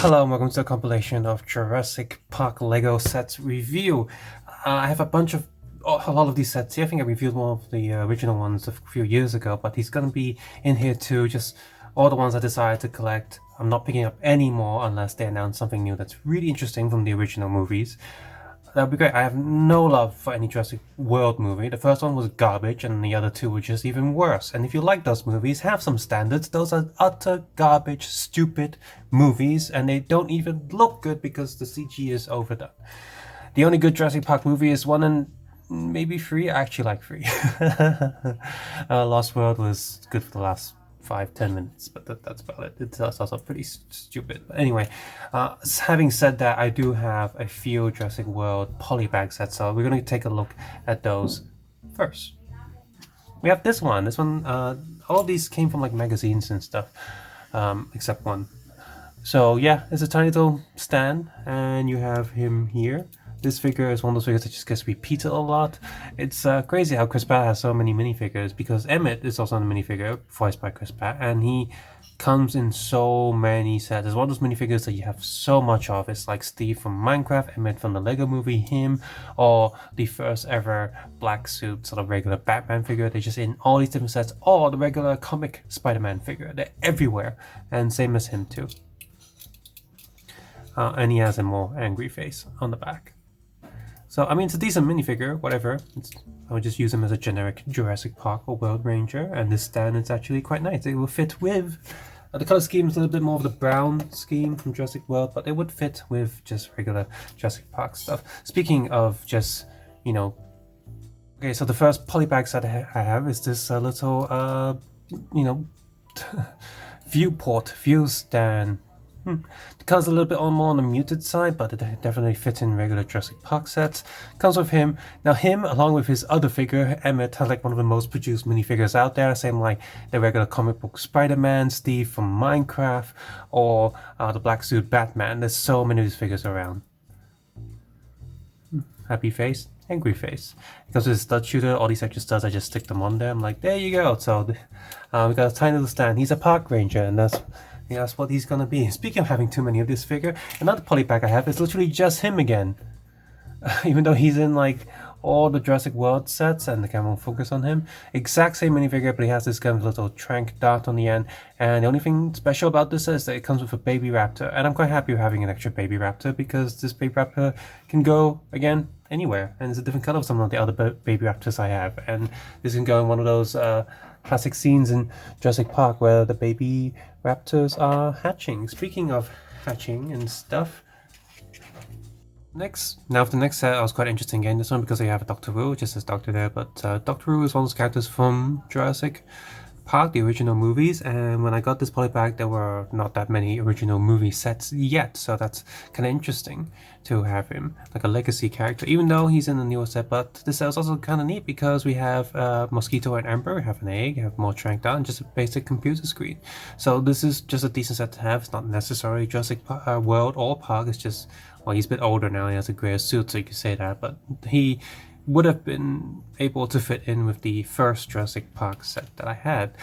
Hello and welcome to a compilation of Jurassic Park Lego sets review. I have a lot of these sets here. I think I reviewed one of the original ones a few years ago, but he's gonna be in here too, just all the ones I decided to collect. I'm not picking up any more unless they announce something new that's really interesting from the original movies. That would be great. I have no love for any Jurassic World movie. The first one was garbage and the other two were just even worse. And if you like those movies, have some standards. Those are utter garbage, stupid movies, and they don't even look good because the CG is overdone. The only good Jurassic Park movie is 1 and maybe 3. I actually like 3. Lost World was good for the last 5-10 minutes, but that's about it. It's also pretty stupid. But anyway, having said that, I do have a few Jurassic World polybag sets, so we're going to take a look at those first. We have this one. All of these came from like magazines and stuff, except one. So yeah, it's a tiny little stand, and you have him here. This figure is one of those figures that just gets repeated a lot. It's crazy how Chris Pratt has so many minifigures, because Emmett is also a minifigure voiced by Chris Pratt, and he comes in so many sets. It's one of those minifigures that you have so much of. It's like Steve from Minecraft, Emmett from the Lego movie, him, or the first ever black suit sort of regular Batman figure. They're just in all these different sets, or the regular comic Spider-Man figure. They're everywhere, and same as him too. And he has a more angry face on the back. So, I mean, it's a decent minifigure, whatever. I would just use him as a generic Jurassic Park or World Ranger, and this stand is actually quite nice. It will fit with... the color scheme is a little bit more of the brown scheme from Jurassic World, but it would fit with just regular Jurassic Park stuff. Speaking of just, you know... Okay, so the first polybag set I have is this little, view stand. The color's a little bit more on the muted side, but it definitely fits in regular Jurassic Park sets. Comes with him. Now him, along with his other figure, Emmett, are like one of the most produced minifigures out there. Same like the regular comic book Spider-Man, Steve from Minecraft, or the black suit Batman. There's so many of these figures around. Happy face, angry face. Because with his stud shooter, all these extra studs, I just stick them on there. I'm like, there you go. So we got a tiny little stand. He's a park ranger, and that's what he's gonna be. Speaking of having too many of this figure, another polybag I have is literally just him again. Even though he's in like all the Jurassic World sets and the camera will focus on him. Exact same minifigure, but he has this kind of little trank dart on the end. And the only thing special about this is that it comes with a baby raptor. And I'm quite happy with having an extra baby raptor, because this baby raptor can go, again, anywhere. And it's a different color of some of the other baby raptors I have. And this can go in one of those classic scenes in Jurassic Park where the baby raptors are hatching. Speaking of hatching and stuff, for the next set, I was quite interested in getting this one because I have a Dr. Wu, just says Doctor there, but Dr. Wu is one of those characters from Jurassic Park, the original movies, and when I got this polybag, there were not that many original movie sets yet, so that's kind of interesting to have him like a legacy character, even though he's in the newer set. But this set is also kind of neat because we have Mosquito and Amber, we have an egg, we have more Trank down, just a basic computer screen. So this is just a decent set to have. It's not necessarily Jurassic World or Park, it's just, well, he's a bit older now, he has a grayer suit, so you could say that, but he would have been able to fit in with the first Jurassic Park set that I had.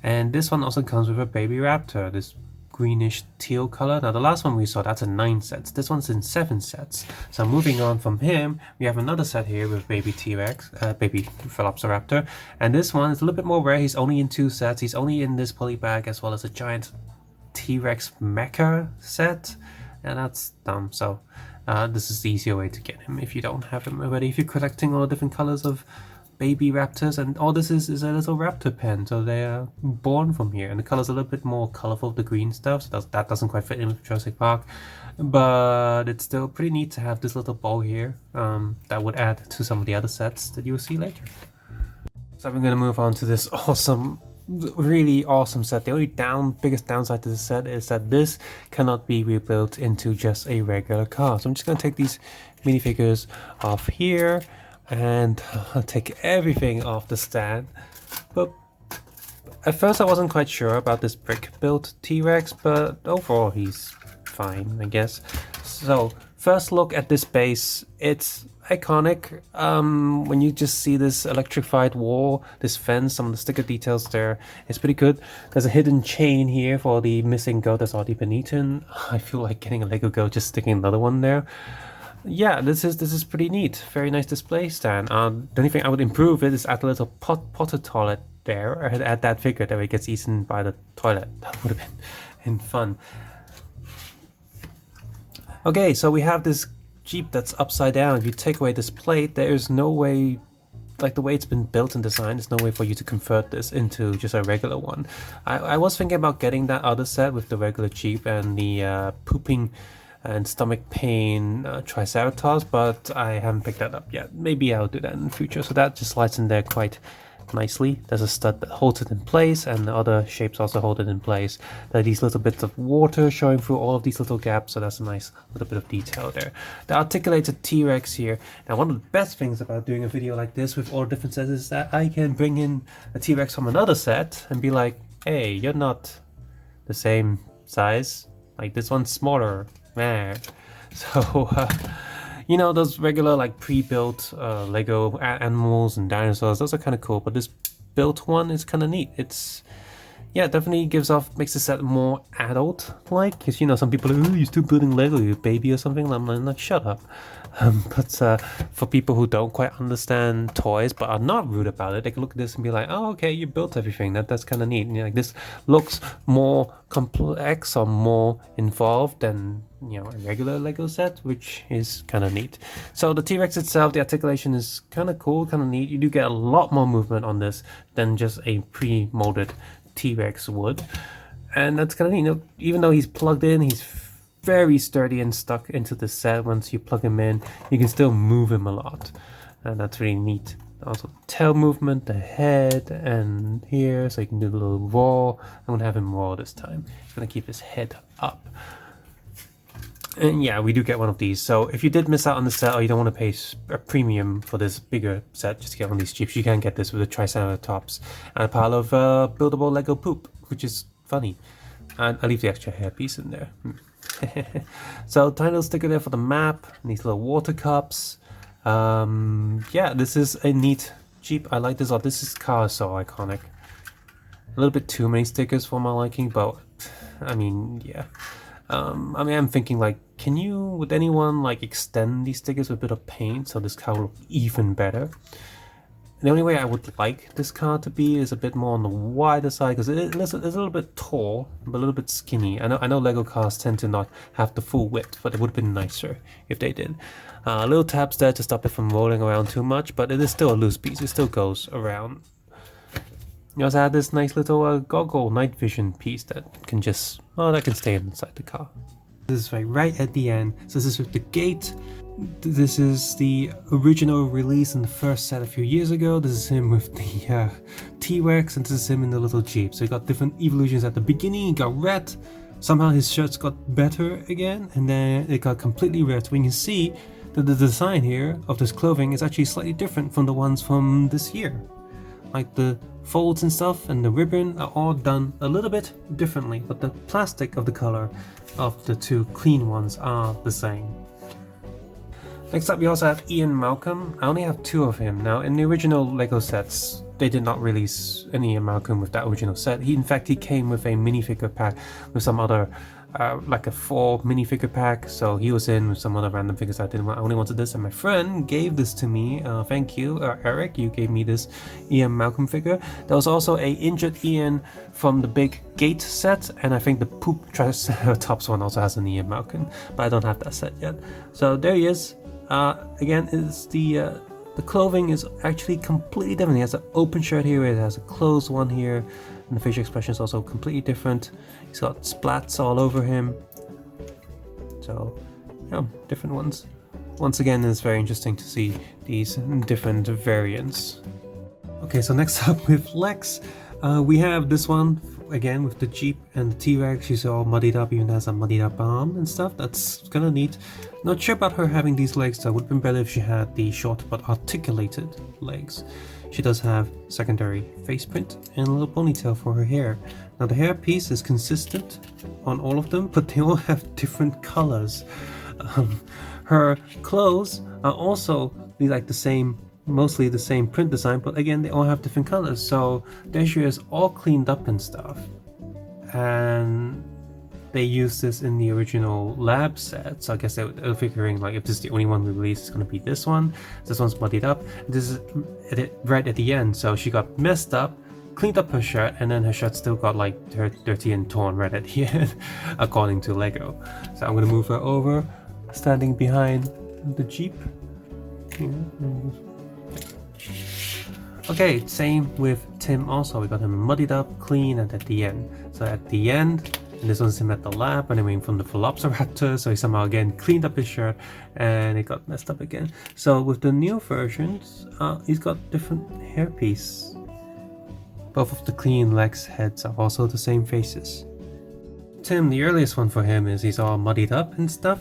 And this one also comes with a baby raptor, this greenish teal color. Now the last one we saw, that's in 9 sets. This one's in 7 sets. So moving on from him, we have another set here with baby T-Rex, baby Velociraptor. And this one is a little bit more rare. He's only in 2 sets. He's only in this polybag as well as a giant T-Rex mecha set. And that's dumb. So this is the easier way to get him if you don't have him already. If you're collecting all the different colors of baby raptors, and all this is a little raptor pen, so they are born from here. And the color's a little bit more colorful, the green stuff, so that doesn't quite fit in with Jurassic Park. But it's still pretty neat to have this little bow here that would add to some of the other sets that you'll see later. So I'm going to move on to this really awesome set. The only biggest downside to this set is that this cannot be rebuilt into just a regular car. So I'm just going to take these minifigures off here, and I'll take everything off the stand. But at first I wasn't quite sure about this brick built T-Rex, but overall he's fine, I guess. So first look at this base, it's iconic. When you just see this electrified wall, this fence, some of the sticker details there, it's pretty good. There's a hidden chain here for the missing goat that's already been eaten. I feel like getting a Lego goat, just sticking another one there. Yeah, this is pretty neat. Very nice display stand. The only thing I would improve it is add a little potted toilet there, or add that figure that way it gets eaten by the toilet. That would have been fun. Okay, so we have this Jeep that's upside down. If you take away this plate, there is no way, like the way it's been built and designed, there's no way for you to convert this into just a regular one. I was thinking about getting that other set with the regular Jeep and the pooping and stomach pain Triceratops, but I haven't picked that up yet. Maybe I'll do that in the future. So that just slides in there quite nicely. There's a stud that holds it in place, and the other shapes also hold it in place. There are these little bits of water showing through all of these little gaps, so that's a nice little bit of detail there. The articulated T-Rex here. Now, one of the best things about doing a video like this with all different sets is that I can bring in a T-Rex from another set and be like, hey, you're not the same size. Like, this one's smaller. Man. So, you know, those regular like pre-built Lego animals and dinosaurs, those are kind of cool, but this built one is kind of neat. It's, yeah, definitely makes the set more adult-like, because, you know, some people are like, oh, you're still building Lego, you baby or something. I'm like, shut up. But for people who don't quite understand toys but are not rude about it, they can look at this and be like, oh, okay, you built everything. That's kind of neat. And, you know, like, this looks more complex or more involved than, you know, a regular Lego set, which is kind of neat. So the T-Rex itself, the articulation is kind of cool, kind of neat. You do get a lot more movement on this than just a pre-molded T-Rex would, and that's kind of neat. You know, even though he's plugged in, he's very sturdy and stuck into the set. Once you plug him in, you can still move him a lot, and that's really neat. Also, tail movement, the head, and here, so you can do a little roar. I'm gonna have him roar this time. He's gonna keep his head up. And yeah, we do get one of these. So if you did miss out on the set, or you don't want to pay a premium for this bigger set just to get one of these Jeeps, you can get this with a Triceratops and a pile of buildable Lego poop, which is funny. And I'll leave the extra hairpiece in there. So tiny little sticker there for the map, and these little water cups. Yeah, this is a neat Jeep. I like this a lot. This car is so iconic. A little bit too many stickers for my liking, but I mean, yeah. I mean, I'm thinking like, would anyone like extend these stickers with a bit of paint so this car will look even better? The only way I would like this car to be is a bit more on the wider side, because it's a little bit tall, but a little bit skinny. I know Lego cars tend to not have the full width, but it would have been nicer if they did. Little tabs there to stop it from rolling around too much, but it is still a loose piece. It still goes around. You also have this nice little goggle night vision piece that can just, that can stay inside the car. This is right at the end. So this is with the gate. This is the original release in the first set a few years ago. This is him with the T-Rex, and this is him in the little Jeep. So he got different evolutions at the beginning. He got red. Somehow his shirts got better again, and then it got completely red. So we can see that the design here of this clothing is actually slightly different from the ones from this year. Like the folds and stuff and the ribbon are all done a little bit differently, but the plastic of the color of the two clean ones are the same. Next up, we also have Ian Malcolm. I only have two of him. Now, in the original Lego sets, they did not release any Ian Malcolm with that original set. In fact, he came with a minifigure pack with some other, like a 4 minifigure pack. So he was in with some other random figures I didn't want. I only wanted this, and my friend gave this to me. Thank you, Eric. You gave me this Ian Malcolm figure. There was also a injured Ian from the big Gate set, and I think the Poop Triceratops one also has an Ian Malcolm, but I don't have that set yet. So there he is. Again, is the clothing is actually completely different. He has an open shirt here, it has a closed one here, and the facial expression is also completely different. He's got splats all over him. So, yeah, different ones. Once again, it's very interesting to see these different variants. Okay, so next up with Lex, we have this one again with the Jeep and the T-Rex. She's all muddied up, even has a muddied up arm and stuff. That's kind of neat. Not sure about her having these legs though. Would have been better if she had the short but articulated legs. She does have secondary face print and a little ponytail for her hair. Now the hair piece is consistent on all of them, but they all have different colors. Her clothes are also like the same, mostly the same print design, but again they all have different colors. So there she is, all cleaned up and stuff. And they used this in the original lab set, so I guess they're figuring like if this is the only one we release, it's gonna be this one. This one's muddied up. This is right at the end, so she got messed up, cleaned up her shirt, and then her shirt still got like dirty and torn right at the end, according to Lego. So I'm gonna move her over, standing behind the Jeep. Okay, same with Tim also. We got him muddied up, clean, and at the end. So at the end, and this one's him at the lab when I went from the Velociraptor, so he somehow again cleaned up his shirt and it got messed up again. So with the new versions, he's got different hairpiece. Both of the clean legs heads are also the same faces. Tim, the earliest one for him is he's all muddied up and stuff.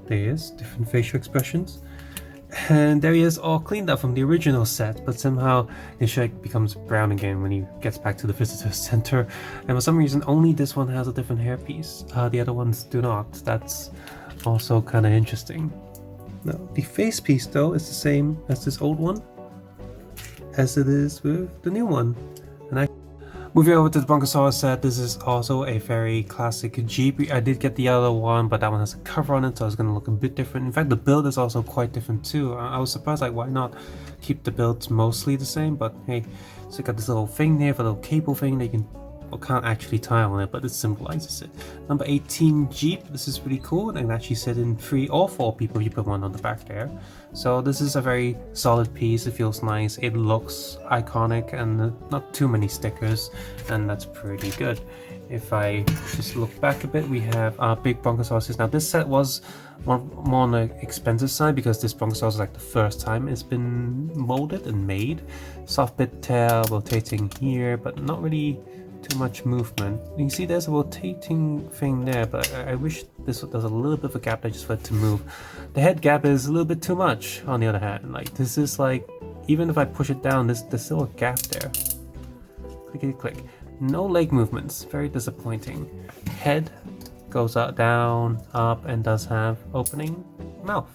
There he is, different facial expressions. And there he is, all cleaned up from the original set, but somehow his shirt becomes brown again when he gets back to the visitor center. And for some reason, only this one has a different hairpiece. The other ones do not. That's also kind of interesting. Now, the face piece though is the same as this old one, as it is with the new one. And moving over to the Brontosaurus set, this is also a very classic Jeep. I did get the other one, but that one has a cover on it, so it's going to look a bit different. In fact, the build is also quite different too. I was surprised, like, why not keep the builds mostly the same? But hey, so you got this little thing there, a little cable thing that you can, well, can't actually tie on it, but it symbolizes it. Number 18 Jeep, this is pretty cool. And actually sit in 3 or 4 people if you put one on the back there. So this is a very solid piece. It feels nice. It looks iconic and not too many stickers, and that's pretty good. If I just look back a bit, we have big Brontosaurus. Now this set was more on the expensive side because this Brontosaurus is like the first time it's been molded and made. Soft bit tail, rotating here, but not really too much movement. You can see there's a rotating thing there, but I wish there's a little bit of a gap there just for it to move. The head gap is a little bit too much on the other hand. Like this is like, even if I push it down, there's still a gap there. Clickety click. No leg movements, very disappointing. Head goes up, down, up, and does have opening mouth.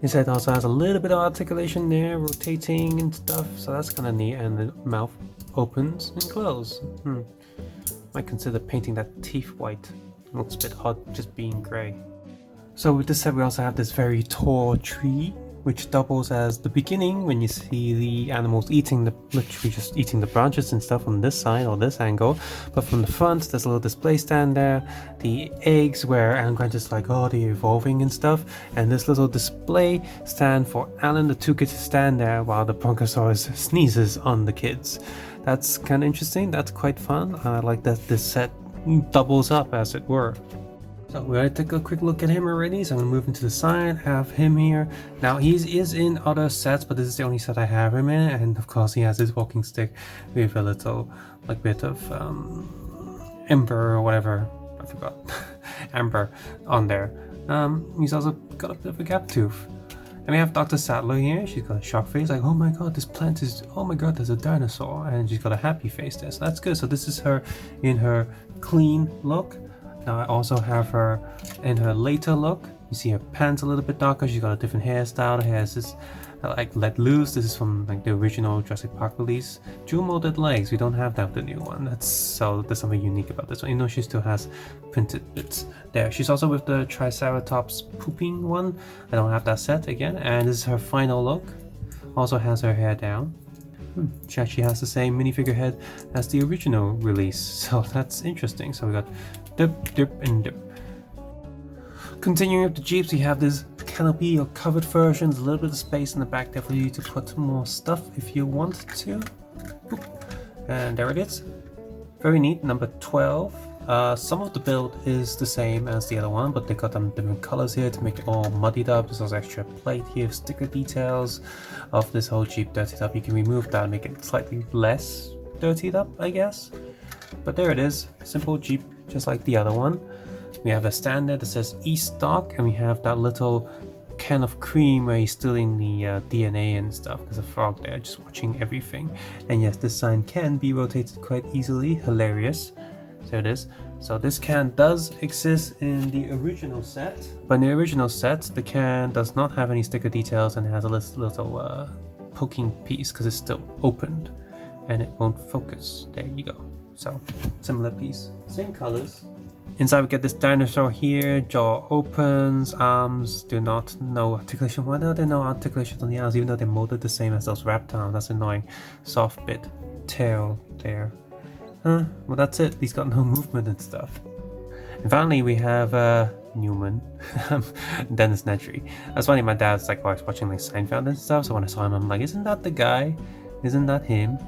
His head also has a little bit of articulation there, rotating and stuff, so that's kind of neat, and the mouth opens and closes. Might consider painting that teeth white. It looks a bit odd just being grey. So with this set we also have this very tall tree, which doubles as the beginning when you see the animals literally just eating the branches and stuff on this side or this angle. But from the front, there's a little display stand there, the eggs where Alan Grant is like, oh, they're evolving and stuff, and this little display stand for Alan the 2 kids to stand there while the Brontosaurus sneezes on the kids. That's kind of interesting, that's quite fun. I like that this set doubles up, as it were. So we already took a quick look at him already, so I'm going to move him to the side, have him here. Now he is in other sets, but this is the only set I have him in, and of course he has his walking stick with a little like bit of ember or whatever, I forgot, amber on there. He's also got a bit of a gap tooth. And we have Dr. Sattler here. She's got a shock face, like, oh my god, this plant is, oh my god, there's a dinosaur. And she's got a happy face there, so that's good. So this is her in her clean look. Now I also have her in her later look. You see her pants a little bit darker. She's got a different hairstyle. The hair is this like let loose. This is from like the original Jurassic Park release. Dual molded legs. We don't have that with the new one. There's something unique about this one. You know, she still has printed bits there. She's also with the Triceratops pooping one. I don't have that set again. And this is her final look. Also has her hair down. She actually has the same minifigure head as the original release, so that's interesting. So we got dip, dip, and dip. Continuing with the Jeeps, we have this canopy or covered versions, a little bit of space in the back there for you to put more stuff if you want to. Boop. And there it is. Very neat, number 12. Some of the build is the same as the other one, but they got them different colors here to make it all muddied up. There's also extra plate here, sticker details of this whole Jeep dirtied up. You can remove that and make it slightly less dirtied up, I guess. But there it is, simple Jeep, just like the other one. We have a stand there that says East Dock, and we have that little can of cream where he's stealing the DNA and stuff. There's a frog there just watching everything. And yes, this sign can be rotated quite easily, hilarious. There it is. So this can does exist in the original set, but in the original set, the can does not have any sticker details and has a little poking piece because it's still opened and it won't focus. There you go. So similar piece, same colors. Inside we get this dinosaur here, jaw opens, arms do not no articulation. Why are there no articulations on the arms even though they're molded the same as those raptor arms? That's annoying. Soft bit, tail there. Well that's it, he's got no movement and stuff. And finally we have Newman, Dennis Nedry. That's funny, my dad's like always watching like Seinfeld and stuff, so when I saw him I'm like, isn't that the guy? Isn't that him?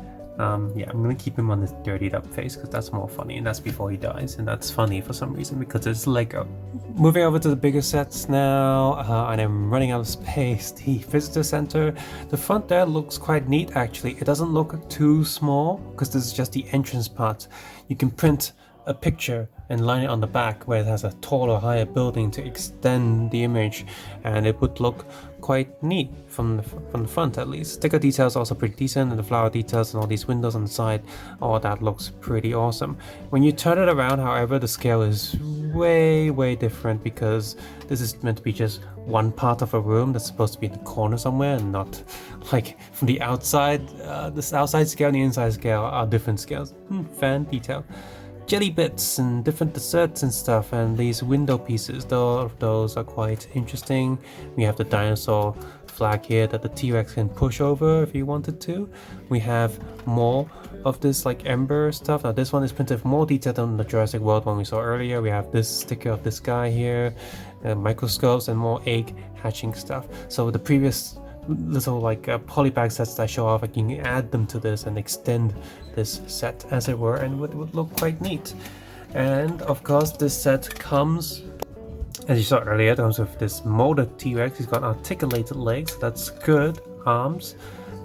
Yeah, I'm gonna keep him on this dirtied up face because that's more funny, and that's before he dies, and that's funny for some reason because it's Lego. Moving over to the bigger sets now, and I'm running out of space. The visitor center, the front there looks quite neat actually. It doesn't look too small because this is just the entrance part. You can print a picture and line it on the back where it has a taller, higher building to extend the image, and it would look quite neat from the front at least. Sticker details also pretty decent, and the flower details and all these windows on the side, all that looks pretty awesome. When you turn it around, however, the scale is way different because this is meant to be just one part of a room that's supposed to be in the corner somewhere and not like from the outside. This outside scale and the inside scale are different scales. Fan detail. Jelly bits and different desserts and stuff, and these window pieces, those are quite interesting. We have the dinosaur flag here that the T-Rex can push over if he wanted to. We have more of this like ember stuff. Now this one is printed more detailed than the Jurassic World one we saw earlier. We have this sticker of this guy here, microscopes and more egg hatching stuff. So the previous little like polybag sets that I show off, like you can add them to this and extend this set as it were, and it would look quite neat. And of course this set comes, as you saw earlier, it comes with this molded T-Rex. He's got articulated legs, that's good, arms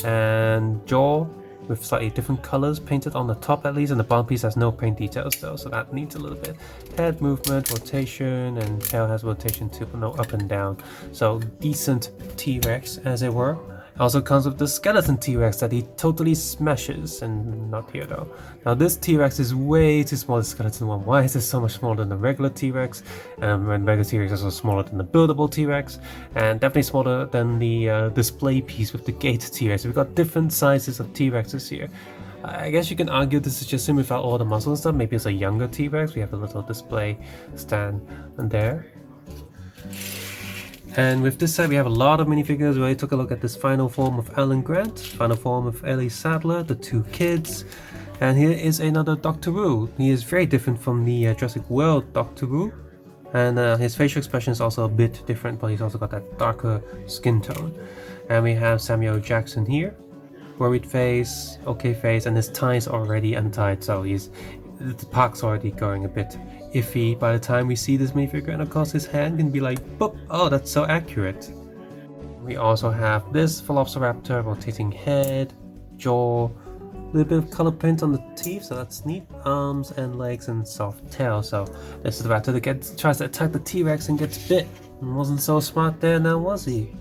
and jaw with slightly different colors painted on the top at least, and the bottom piece has no paint details though, so that needs a little bit. Head movement, rotation, and tail has rotation too, but no up and down. So decent T-Rex as it were. Also comes with the skeleton T-Rex that he totally smashes, and not here though. Now this T-Rex is way too small, the skeleton one. Why is this so much smaller than the regular T-Rex? And regular T-Rex is also smaller than the buildable T-Rex, and definitely smaller than the display piece with the gate T-Rex. We've got different sizes of T-Rexes here. I guess you can argue this is just him without all the muscle and stuff. Maybe it's a younger T-Rex. We have a little display stand there. And with this set we have a lot of minifigures. We already took a look at this final form of Alan Grant, final form of Ellie Sattler, the two kids. And here is another Doctor Who. He is very different from the Jurassic World Doctor Who. And his facial expression is also a bit different, but he's also got that darker skin tone. And we have Samuel Jackson here. Worried face, okay face, and his tie is already untied, so the park's already going a bit iffy by the time we see this minifigure, and of course his hand can be like, boop, oh that's so accurate. We also have this Velociraptor, rotating head, jaw, a little bit of color paint on the teeth, so that's neat, arms and legs and soft tail. So this is the raptor that tries to attack the T-Rex and gets bit. Wasn't so smart there now, was he?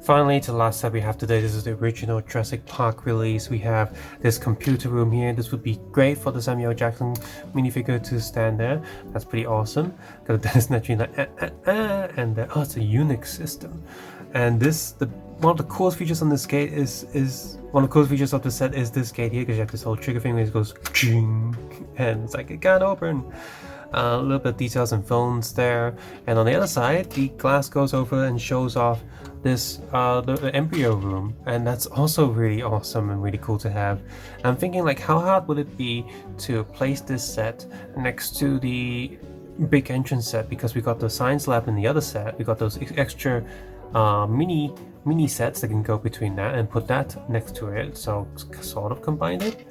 Finally, to the last set we have today, this is the original Jurassic Park release. We have this computer room here. This would be great for the Samuel Jackson minifigure to stand there. That's pretty awesome. Got a Dennis Nedry like, and oh, it's a Unix system. And one of the coolest features on this gate is one of the coolest features of the set is this gate here, because you have this whole trigger thing where it goes ching, and it's like it can't open. A little bit of details and phones there, and on the other side the glass goes over and shows off this the embryo room, and that's also really awesome and really cool to have. I'm thinking like, how hard would it be to place this set next to the big entrance set, because we got the science lab in the other set, we got those extra mini sets that can go between that, and put that next to it, so sort of combine it,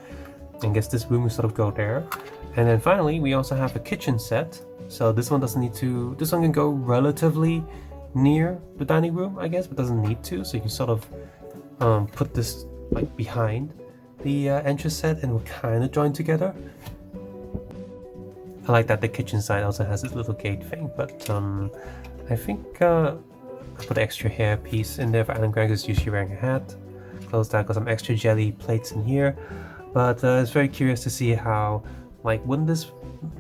and guess this room will sort of go there. And then finally we also have a kitchen set, so this one doesn't need to, this one can go relatively near the dining room I guess, but doesn't need to, so you can sort of put this like behind the entrance set and we'll kind of join together. I like that the kitchen side also has this little gate thing, but I think I put an extra hair piece in there for Alan Grant, who's usually wearing a hat. Close that, got some extra jelly plates in here, but it's very curious to see how Like, wouldn't this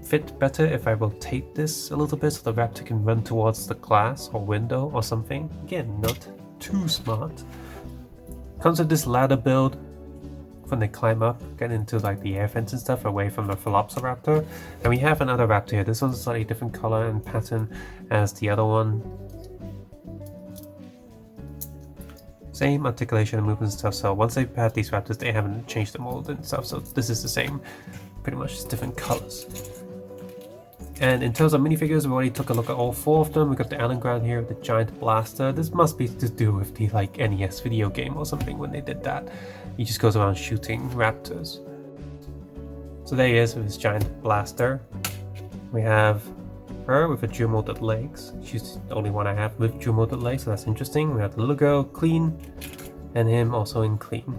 fit better if I rotate this a little bit so the raptor can run towards the glass or window or something? Again, not too smart. Comes with this ladder build when they climb up, get into like the air vents and stuff away from the Velociraptor. And we have another raptor here. This one's a slightly different color and pattern as the other one. Same articulation and movement and stuff, so once they've had these raptors, they haven't changed the mold and stuff, so this is the same, pretty much just different colors. And in terms of minifigures, we already took a look at all 4 of them. We got the Allen Grant here with the giant blaster. This must be to do with the like NES video game or something when they did that. He just goes around shooting raptors. So there he is with his giant blaster. We have her with a dual-molded legs. She's the only one I have with dual-molded legs, so that's interesting. We have the little girl, clean, and him also in clean.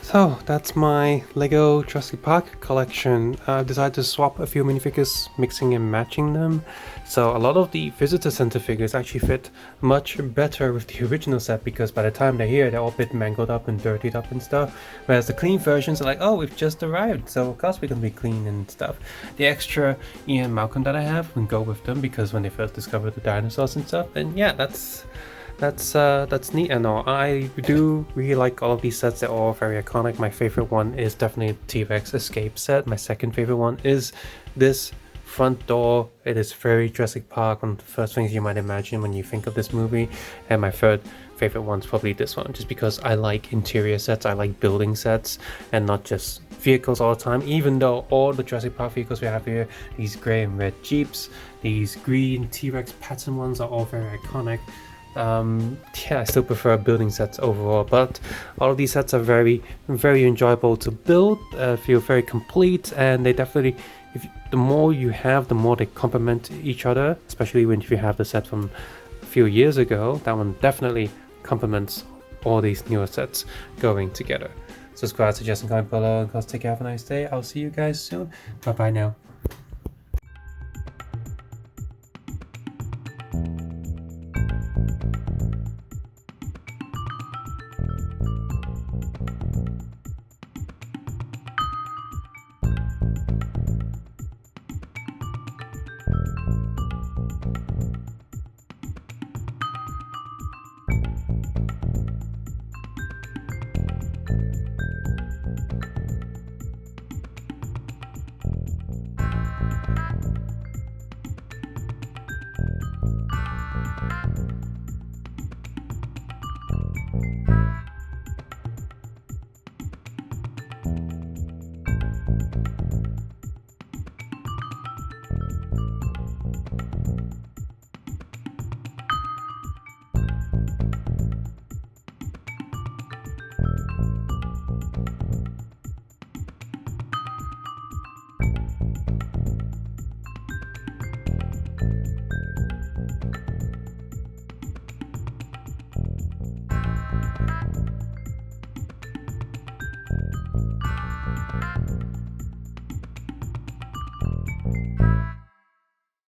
So that's my Lego Jurassic Park collection. I've decided to swap a few minifigures, mixing and matching them. So a lot of the visitor center figures actually fit much better with the original set, because by the time they're here, they're all a bit mangled up and dirtied up and stuff. Whereas the clean versions are like, oh, we've just arrived, so of course we're gonna be clean and stuff. The extra Ian and Malcolm that I have can go with them, because when they first discovered the dinosaurs and stuff, and yeah, that's neat and all. I do really like all of these sets. They're all very iconic. My favorite one is definitely T-Rex Escape set. My second favorite one is this front door. It is very Jurassic Park, one of the first things you might imagine when you think of this movie. And my third favorite one's probably this one, just because I like interior sets, I like building sets, and not just vehicles all the time. Even though all the Jurassic Park vehicles we have here, these grey and red Jeeps, these green T-Rex pattern ones are all very iconic. Yeah, I still prefer building sets overall, but all of these sets are very enjoyable to build, feel very complete, and they definitely, the more you have, the more they complement each other, especially when you have the set from a few years ago. That one definitely complements all these newer sets going together. Subscribe, suggest, and comment below, and of course take care, have a nice day. I'll see you guys soon. Bye bye now.